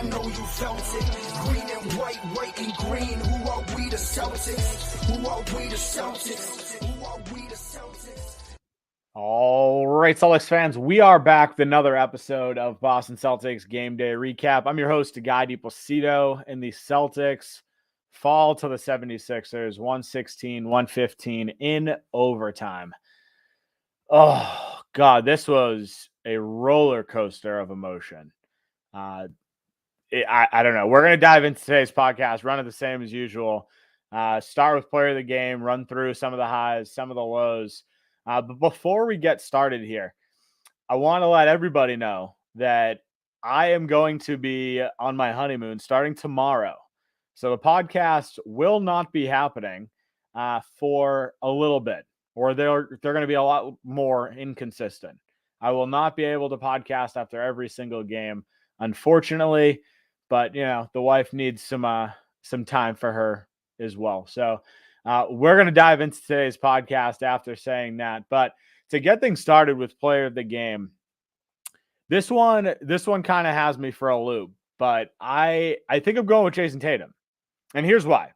I know you felt it. Green and white and green. Who are we, the Celtics? Who are we, the Celtics? Who are we, the Celtics? All right, Celtics fans, we are back with another episode of Boston Celtics Game Day Recap. I'm your host, Guy DiPlacido, and the Celtics fall to the 76ers, 116-115 in overtime. Oh, God, this was a roller coaster of emotion. I don't know. We're going to dive into today's podcast, run it the same as usual. Start with player of the game, run through some of the highs, some of the lows. But before we get started here, I want to let everybody know that I am going to be on my honeymoon starting tomorrow. So the podcast will not be happening for a little bit, or they're going to be a lot more inconsistent. I will not be able to podcast after every single game, unfortunately, but the wife needs some time for her as well. So we're going to dive into today's podcast after saying that. But to get things started with player of the game, this one kind of has me for a loop. But I think I'm going with Jason Tatum. And here's why.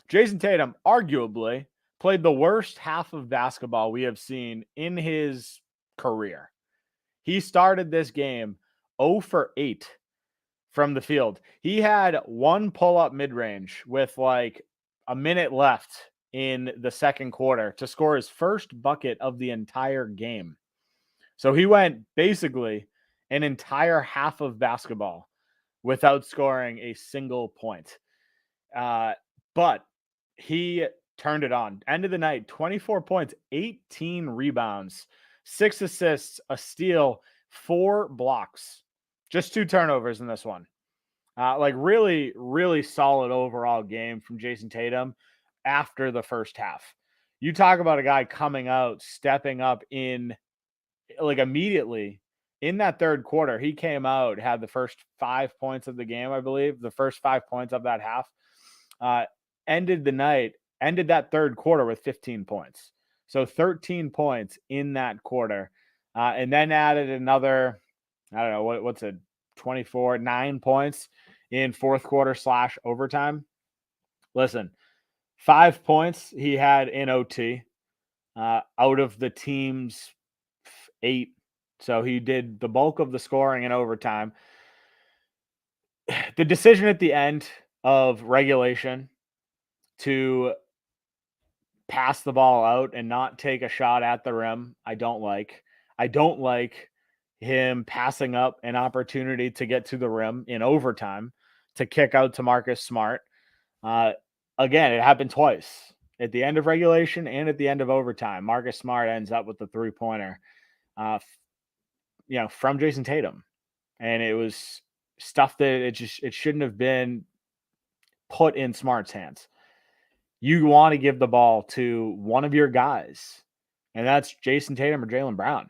Jason Tatum arguably played the worst half of basketball we have seen in his career. He started this game 0 for 8 from the field. He had one pull-up mid-range with like a minute left in the second quarter to score his first bucket of the entire game. So he went basically an entire half of basketball without scoring a single point. But he turned it on. End of the night, 24 points, 18 rebounds, 6 assists, a steal, 4 blocks, just 2 turnovers in this one. Really, really solid overall game from Jason Tatum after the first half. You talk about a guy coming out, stepping up in immediately in that third quarter. He came out, had the first 5 points of the game, I believe, the first 5 points of that half. Ended that third quarter with 15 points. So 13 points in that quarter. And then added another, I don't know, what's it, 9 points in fourth quarter / overtime. Listen, 5 points he had in OT out of the team's 8. So he did the bulk of the scoring in overtime. The decision at the end of regulation to pass the ball out and not take a shot at the rim, I don't like. I don't like him passing up an opportunity to get to the rim in overtime to kick out to Marcus Smart. Again, it happened twice at the end of regulation and at the end of overtime. Marcus Smart ends up with the 3-pointer, from Jason Tatum. And it was stuff that it shouldn't have been put in Smart's hands. You want to give the ball to one of your guys, and that's Jason Tatum or Jaylen Brown.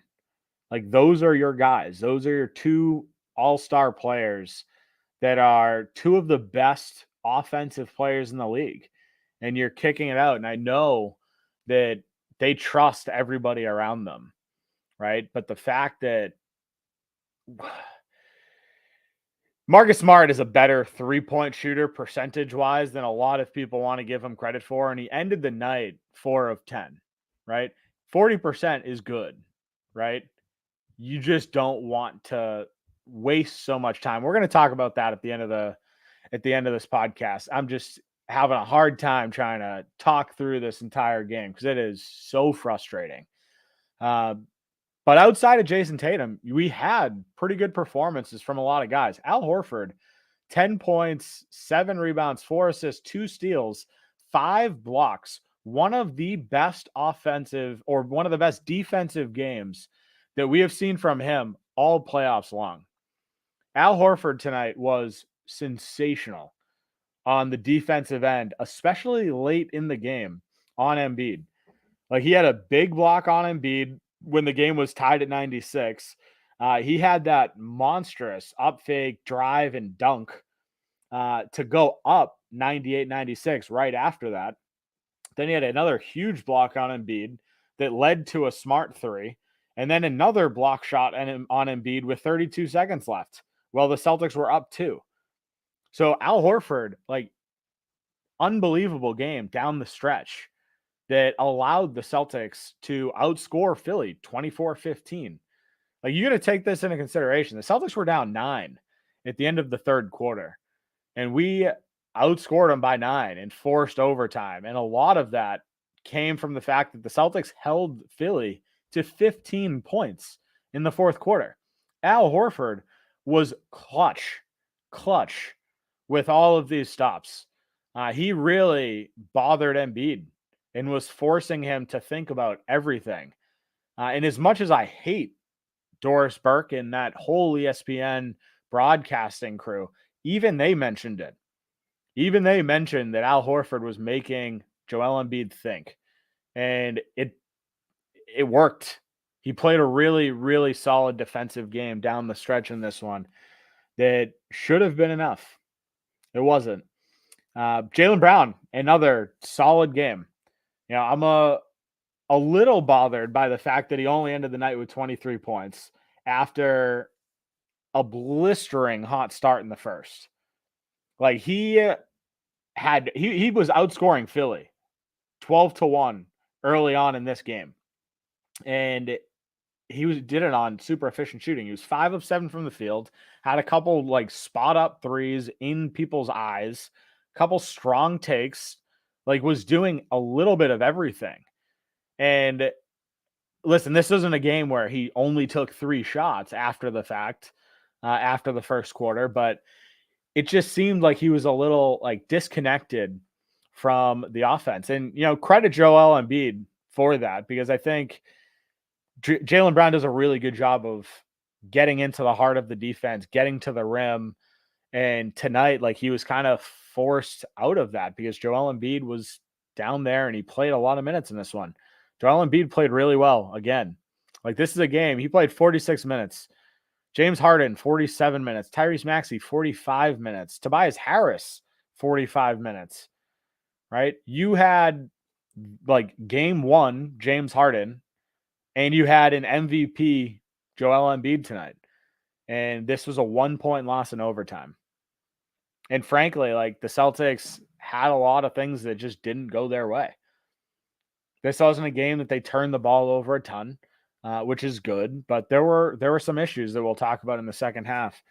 Like, those are your guys. Those are your 2 all-star players that are 2 of the best offensive players in the league. And you're kicking it out. And I know that they trust everybody around them, right? But the fact that Marcus Smart is a better 3-point shooter percentage-wise than a lot of people want to give him credit for. And he ended the night 4 of 10, right? 40% is good, right? You just don't want to waste so much time. We're going to talk about that at the end of this podcast. I'm just having a hard time trying to talk through this entire game because it is so frustrating. But outside of Jason Tatum, we had pretty good performances from a lot of guys. Al Horford, 10 points, 7 rebounds, 4 assists, 2 steals, 5 blocks. One of the best offensive or one of the best defensive games that we have seen from him all playoffs long. Al Horford tonight was sensational on the defensive end, especially late in the game on Embiid. Like, he had a big block on Embiid when the game was tied at 96. He had that monstrous up fake drive and dunk to go up 98-96 right after that. Then he had another huge block on Embiid that led to a Smart 3, and then another block shot on Embiid with 32 seconds left. Well, the Celtics were up 2. So Al Horford, like, unbelievable game down the stretch that allowed the Celtics to outscore Philly 24-15. Like, you got to take this into consideration. The Celtics were down 9 at the end of the third quarter, and we outscored them by 9 and forced overtime. And a lot of that came from the fact that the Celtics held Philly to 15 points in the fourth quarter. Al Horford was clutch with all of these stops. He really bothered Embiid and was forcing him to think about everything. And as much as I hate Doris Burke and that whole ESPN broadcasting crew, even they mentioned it. Even they mentioned that Al Horford was making Joel Embiid think. And it worked. He played a really, really solid defensive game down the stretch in this one that should have been enough. It wasn't. Jaylen Brown, another solid game. You know, I'm a little bothered by the fact that he only ended the night with 23 points after a blistering hot start in the first. Like, he was outscoring Philly 12-1 early on in this game. And he did it on super efficient shooting. He was 5 of 7 from the field, had a couple like spot up threes in people's eyes, couple strong takes, like was doing a little bit of everything. And listen, this isn't a game where he only took 3 shots after the fact, after the first quarter, but it just seemed like he was a little like disconnected from the offense. And, you know, credit Joel Embiid for that, because I think Jaylen Brown does a really good job of getting into the heart of the defense, getting to the rim. And tonight, like, he was kind of forced out of that because Joel Embiid was down there and he played a lot of minutes in this one. Joel Embiid played really well again. Like, this is a game. He played 46 minutes. James Harden, 47 minutes. Tyrese Maxey, 45 minutes. Tobias Harris, 45 minutes. Right? You had, like, game 1, James Harden, and you had an MVP, Joel Embiid, tonight. And this was a 1-point loss in overtime. And frankly, like, the Celtics had a lot of things that just didn't go their way. This wasn't a game that they turned the ball over a ton, which is good. But there were some issues that we'll talk about in the second half.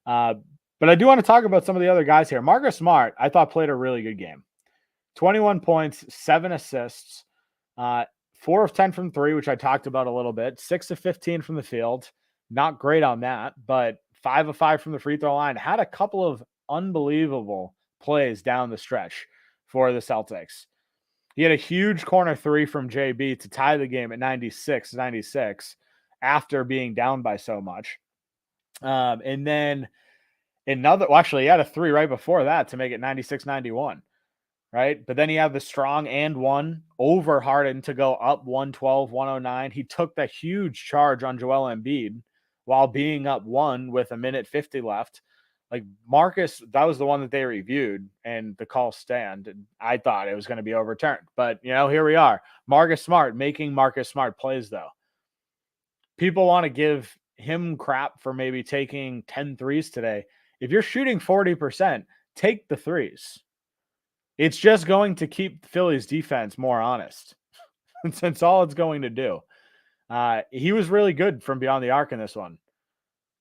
But I do want to talk about some of the other guys here. Marcus Smart, I thought, played a really good game. 21 points, 7 assists, 4 of 10 from 3, which I talked about a little bit. 6 of 15 from the field. Not great on that, but 5 of 5 from the free throw line. Had a couple of unbelievable plays down the stretch for the Celtics. He had a huge corner 3 from JB to tie the game at 96 after being down by so much. And then actually, he had a 3 right before that to make it 96-91. Right? But then he had the strong and 1 over Harden to go up 112-109. He took the huge charge on Joel Embiid while being up 1 with 1:50 left. Like, Marcus, that was the one that they reviewed and the call stand. And I thought it was going to be overturned. But, you know, here we are. Marcus Smart making Marcus Smart plays, though. People want to give him crap for maybe taking 10 threes today. If you're shooting 40%, take the threes. It's just going to keep Philly's defense more honest. That's all it's going to do. He was really good from beyond the arc in this one.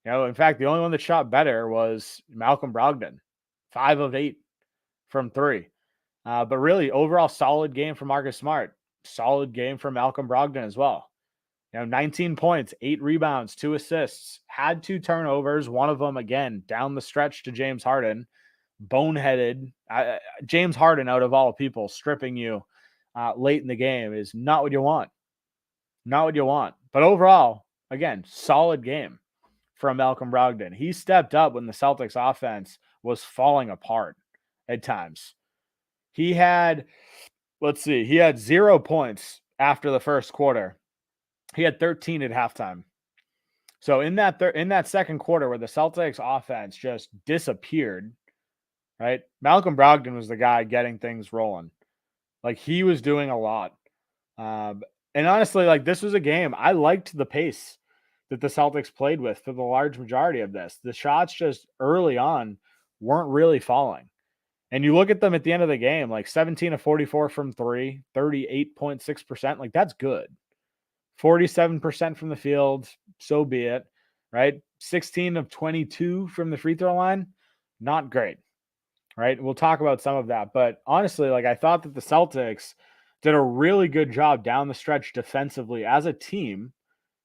You know, in fact, the only one that shot better was Malcolm Brogdon, 5 of 8 from 3. But really, overall, solid game from Marcus Smart. Solid game from Malcolm Brogdon as well. You know, 19 points, 8 rebounds, 2 assists, had 2 turnovers, one of them, again, down the stretch to James Harden. Boneheaded. James Harden, out of all people, stripping you late in the game is not what you want. Not what you want. But overall, again, solid game from Malcolm Brogdon. He stepped up when the Celtics offense was falling apart at times. He had 0 points after the first quarter. He had 13 at halftime. So in that second quarter where the Celtics offense just disappeared, right? Malcolm Brogdon was the guy getting things rolling. Like, he was doing a lot. And honestly, like, this was a game. I liked the pace that the Celtics played with for the large majority of this. The shots just early on weren't really falling. And you look at them at the end of the game, like 17 of 44 from three, 38.6%. Like, that's good. 47% from the field, so be it, right? 16 of 22 from the free throw line, not great, right? We'll talk about some of that. But honestly, like, I thought that the Celtics did a really good job down the stretch defensively as a team.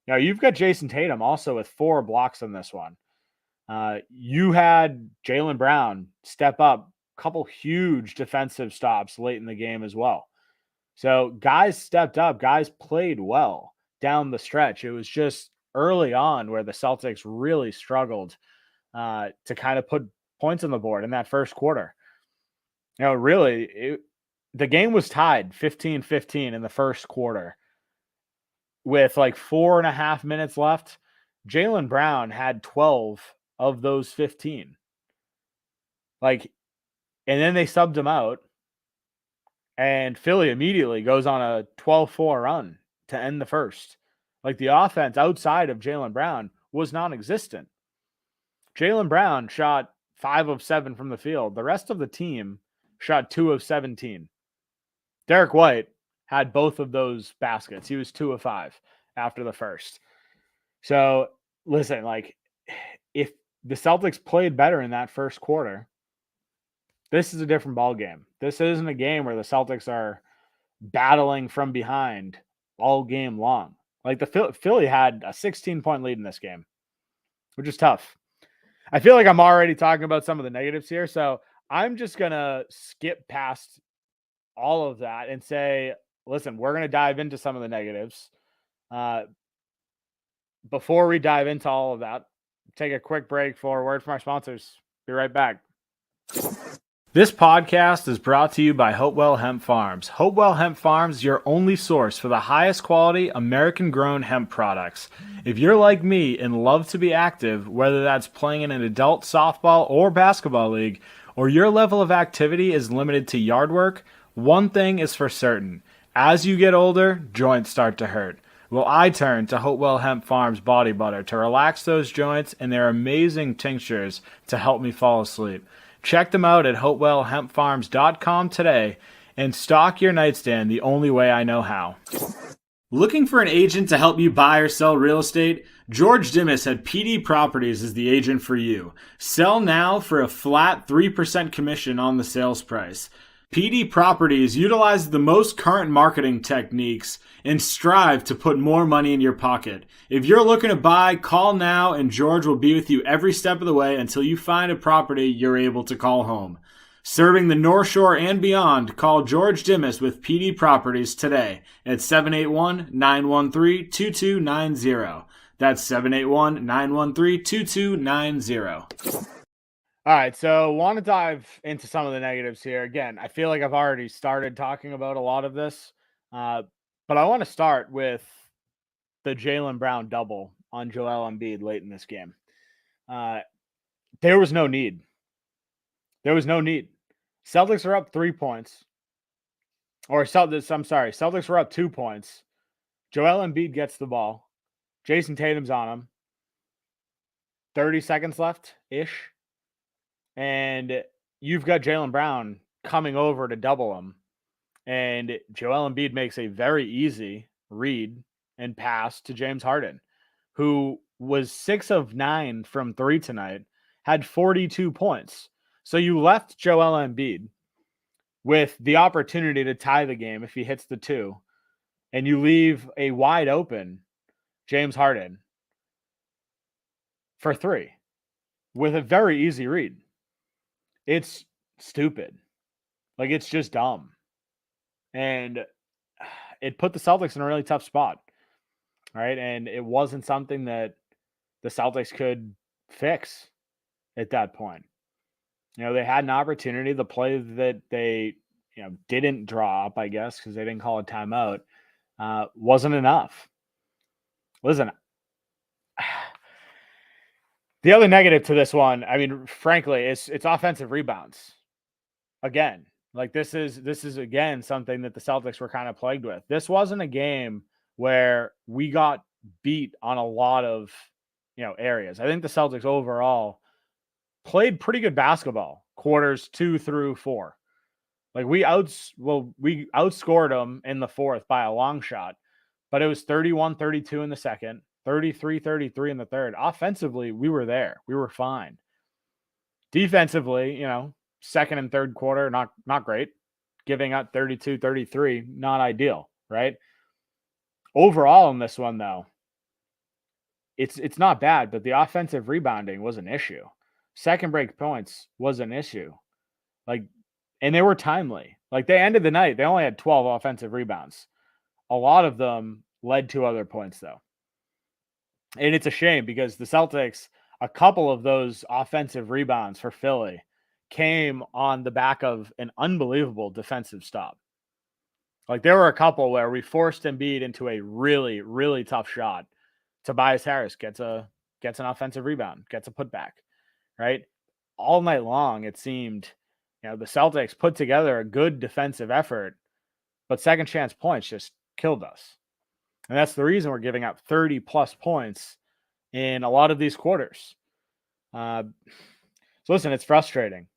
Now, you've got Jason Tatum also with 4 blocks in this one. You had Jaylen Brown step up, a couple huge defensive stops late in the game as well. So guys stepped up, guys played well down the stretch. It was just early on where the Celtics really struggled to kind of put points on the board in that first quarter. Really, the game was tied 15-15 in the first quarter with like 4.5 minutes left. Jaylen Brown had 12 of those 15. And then they subbed him out. And Philly immediately goes on a 12-4 run to end the first. Like, the offense outside of Jaylen Brown was non-existent. Jaylen Brown shot 5 of 7 from the field. The rest of the team shot 2 of 17. Derek White had both of those baskets. He was 2 of 5 after the first. So, listen, like, if the Celtics played better in that first quarter, this is a different ball game. This isn't a game where the Celtics are battling from behind all game long. Like, the Philly had a 16-point lead in this game, which is tough. I feel like I'm already talking about some of the negatives here, so I'm just going to skip past all of that and say, listen, we're going to dive into some of the negatives. Before we dive into all of that, take a quick break for a word from our sponsors. Be right back. This podcast is brought to you by Hopewell Hemp Farms. Hopewell Hemp Farms is your only source for the highest quality American-grown hemp products. If you're like me and love to be active, whether that's playing in an adult softball or basketball league, or your level of activity is limited to yard work, one thing is for certain. As you get older, joints start to hurt. Well, I turn to Hopewell Hemp Farms Body Butter to relax those joints and their amazing tinctures to help me fall asleep. Check them out at hopewellhempfarms.com today and stock your nightstand the only way I know how. Looking for an agent to help you buy or sell real estate? George Dimas at PD Properties is the agent for you. Sell now for a flat 3% commission on the sales price. PD Properties utilizes the most current marketing techniques and strive to put more money in your pocket. If you're looking to buy, call now and George will be with you every step of the way until you find a property you're able to call home. Serving the North Shore and beyond, call George Dimas with PD Properties today at 781-913-2290. That's 781-913-2290. All right, so want to dive into some of the negatives here. Again, I feel like I've already started talking about a lot of this, but I want to start with the Jaylen Brown double on Joel Embiid late in this game. There was no need. Celtics are up 3 points. Celtics were up 2 points. Joel Embiid gets the ball. Jason Tatum's on him. 30 seconds left-ish. And you've got Jaylen Brown coming over to double him. And Joel Embiid makes a very easy read and pass to James Harden, who was 6 of 9 from 3 tonight, had 42 points. So you left Joel Embiid with the opportunity to tie the game if he hits the 2, and you leave a wide open James Harden for 3 with a very easy read. It's stupid. Like, it's just dumb. And it put the Celtics in a really tough spot, right? And it wasn't something that the Celtics could fix at that point. They had an opportunity. The play that they, didn't draw up, I guess, because they didn't call a timeout, wasn't enough. Listen, the other negative to this one, I mean, frankly, it's offensive rebounds. Again, like this is again something that the Celtics were kind of plagued with. This wasn't a game where we got beat on a lot of areas. I think the Celtics overall played pretty good basketball quarters 2 through 4. Like we outscored them in the fourth by a long shot, but it was 31-32 in the second, 33-33 in the third. Offensively, we were there. We were fine. Defensively, second and third quarter, not great. Giving up 32-33, not ideal, right? Overall in this one, though, it's not bad, but the offensive rebounding was an issue. Second break points was an issue. And they were timely. They ended the night, they only had 12 offensive rebounds. A lot of them led to other points, though. And it's a shame because the Celtics, a couple of those offensive rebounds for Philly came on the back of an unbelievable defensive stop. There were a couple where we forced Embiid into a really, really tough shot. Tobias Harris gets an offensive rebound, gets a putback, right? All night long, it seemed, the Celtics put together a good defensive effort, but second chance points just killed us. And that's the reason we're giving up 30 plus points in a lot of these quarters. So listen, it's frustrating.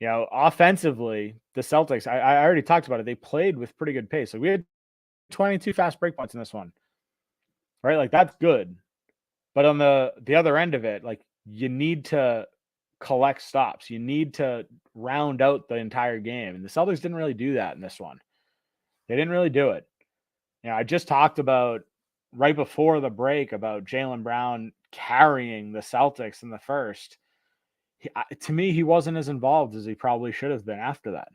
Offensively, the Celtics, I already talked about it. They played with pretty good pace. We had 22 fast break points in this one, right? That's good. But on the other end of it, you need to collect stops. You need to round out the entire game. And the Celtics didn't really do that in this one. They didn't really do it. I just talked about right before the break about Jaylen Brown carrying the Celtics in the first. To me, he wasn't as involved as he probably should have been after that.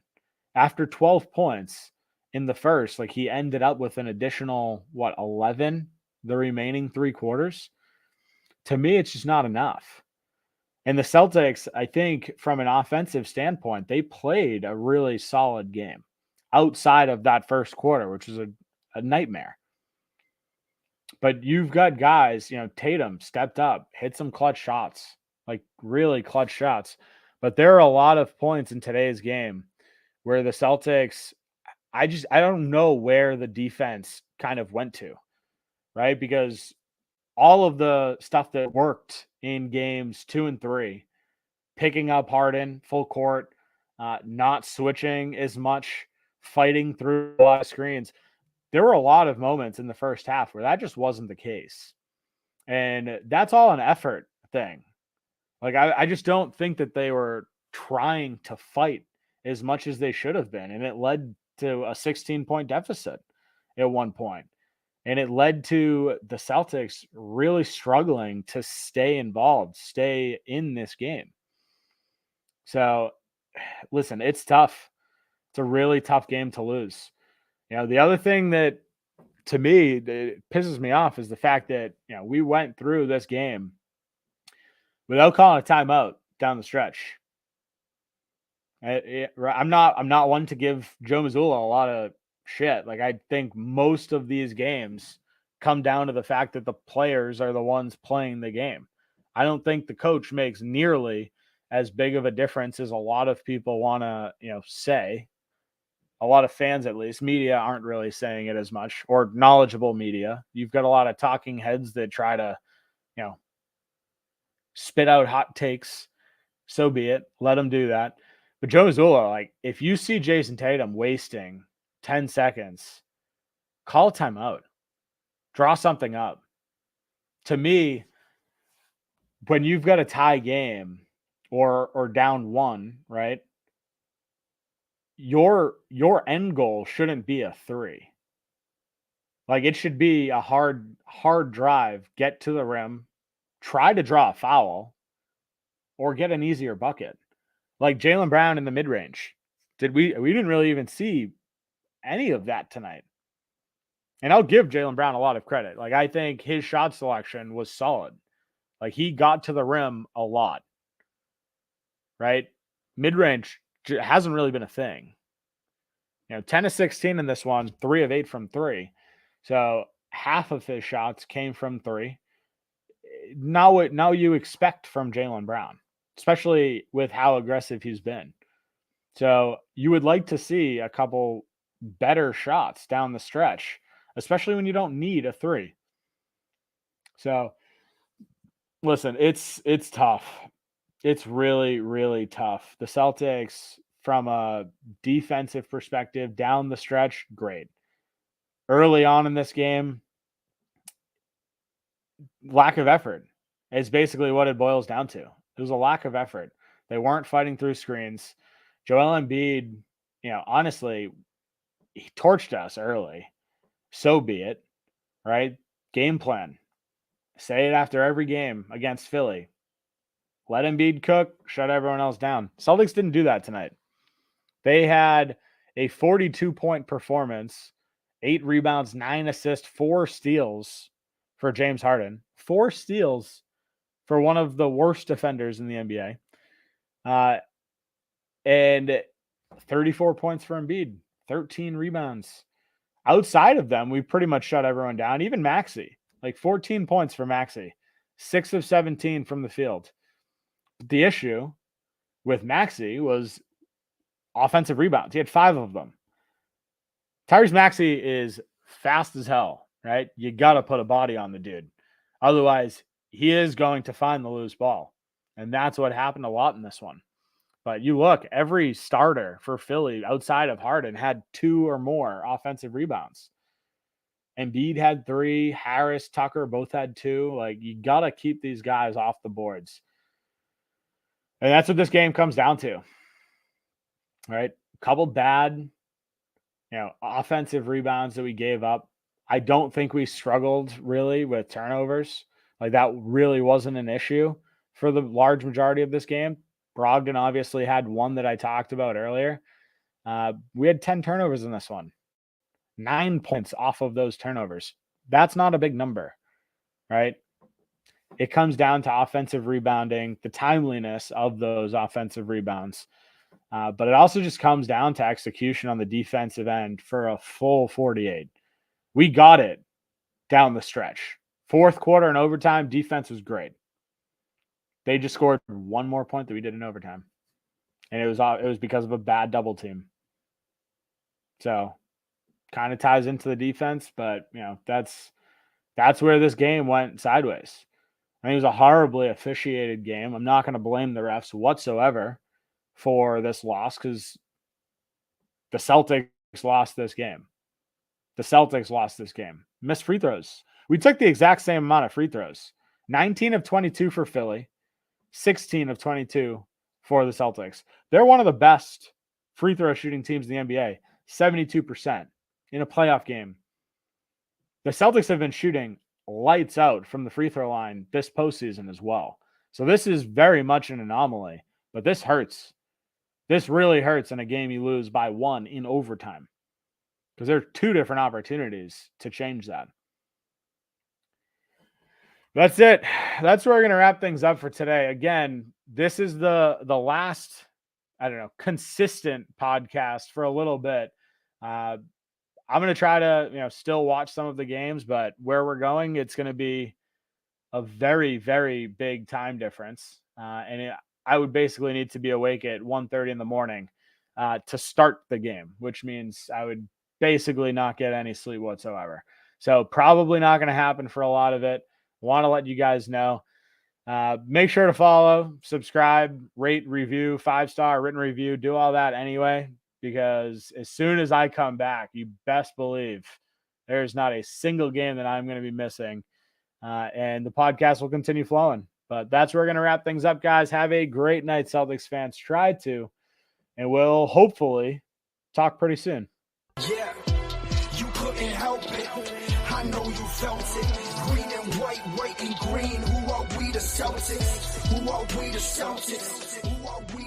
After 12 points in the first, he ended up with an additional, 11 the remaining 3 quarters. To me, it's just not enough. And the Celtics, I think from an offensive standpoint, they played a really solid game outside of that first quarter, which was a nightmare. But you've got guys, Tatum stepped up, hit some clutch shots, really clutch shots. But there are a lot of points in today's game where the Celtics, I don't know where the defense kind of went to, right? Because all of the stuff that worked in games 2 and 3, picking up Harden full court, not switching as much, fighting through a lot of screens. There were a lot of moments in the first half where that just wasn't the case. And that's all an effort thing. I just don't think that they were trying to fight as much as they should have been. And it led to a 16-point deficit at one point. And it led to the Celtics really struggling to stay involved, stay in this game. So, listen, it's tough. It's a really tough game to lose. The other thing that, to me, that pisses me off is the fact that, we went through this game without calling a timeout down the stretch. I'm not one to give Joe Mazzulla a lot of shit. I think most of these games come down to the fact that the players are the ones playing the game. I don't think the coach makes nearly as big of a difference as a lot of people want to, say. A lot of fans, at least, media aren't really saying it as much, or knowledgeable media. You've got a lot of talking heads that try to, spit out hot takes. So be it. Let them do that. But Joe Mazzulla, if you see Jason Tatum wasting 10 seconds, call a timeout. Draw something up. To me, when you've got a tie game or down 1, right? Your end goal shouldn't be a 3. It should be a hard drive, get to the rim, try to draw a foul, or get an easier bucket. Jaylen Brown in the mid-range. We didn't really even see any of that tonight. And I'll give Jaylen Brown a lot of credit. I think his shot selection was solid. He got to the rim a lot. Right? Mid-range hasn't really been a thing. 10 of 16 in this one, 3 of 8 from 3. So half of his shots came from 3. Now you expect from Jaylen Brown, especially with how aggressive he's been. So you would like to see a couple better shots down the stretch, especially when you don't need a 3. So listen, it's tough. It's really, really tough. The Celtics, from a defensive perspective, down the stretch, great. Early on in this game, lack of effort is basically what it boils down to. It was a lack of effort. They weren't fighting through screens. Joel Embiid, honestly, he torched us early. So be it, right? Game plan. Say it after every game against Philly. Let Embiid cook, shut everyone else down. Celtics didn't do that tonight. They had a 42-point performance, 8 rebounds, 9 assists, 4 steals for James Harden. 4 steals for one of the worst defenders in the NBA. And 34 points for Embiid, 13 rebounds. Outside of them, we pretty much shut everyone down, even Maxey. Like 14 points for Maxey, 6 of 17 from the field. The issue with Maxey was offensive rebounds. He had 5 of them. Tyrese Maxey is fast as hell, right? You got to put a body on the dude. Otherwise, he is going to find the loose ball. And that's what happened a lot in this one. But you look, every starter for Philly outside of Harden had 2 or more offensive rebounds. Embiid had 3, Harris, Tucker both had 2. Like, you got to keep these guys off the boards. And that's what this game comes down to. Right? A couple bad, offensive rebounds that we gave up. I don't think we struggled really with turnovers. Like, that really wasn't an issue for the large majority of this game. Brogdon obviously had 1 that I talked about earlier. We had 10 turnovers in this one. 9 points off of those turnovers. That's not a big number, right? It comes down to offensive rebounding, the timeliness of those offensive rebounds. But it also just comes down to execution on the defensive end for a full 48. We got it down the stretch. Fourth quarter and overtime, defense was great. They just scored 1 more point than we did in overtime. And it was because of a bad double team. So kind of ties into the defense, but that's where this game went sideways. I think it was a horribly officiated game. I'm not going to blame the refs whatsoever for this loss because the Celtics lost this game. The Celtics lost this game. Missed free throws. We took the exact same amount of free throws. 19 of 22 for Philly, 16 of 22 for the Celtics. They're one of the best free throw shooting teams in the NBA, 72% in a playoff game. The Celtics have been shooting lights out from the free throw line this postseason as well. So this is very much an anomaly, but this hurts. This really hurts in a game you lose by 1 in overtime because there are 2 different opportunities to change that. That's it. That's where we're going to wrap things up for today. Again, this is the last, consistent podcast for a little bit. I'm going to try to, still watch some of the games, but where we're going, it's going to be a very, very big time difference. I would basically need to be awake at 1:30 in the morning to start the game, which means I would basically not get any sleep whatsoever. So probably not going to happen for a lot of it. Want to let you guys know. Make sure to follow, subscribe, rate, review, 5-star written review, do all that anyway, because as soon as I come back, you best believe there's not a single game that I'm going to be missing. And the podcast will continue flowing. But that's where we're going to wrap things up, guys. Have a great night, Celtics fans. Try to. And we'll hopefully talk pretty soon. Yeah, you couldn't help it. I know you felt it. Green and white, white and green. Who are we, the Celtics? Who are we, the Celtics? Who are we?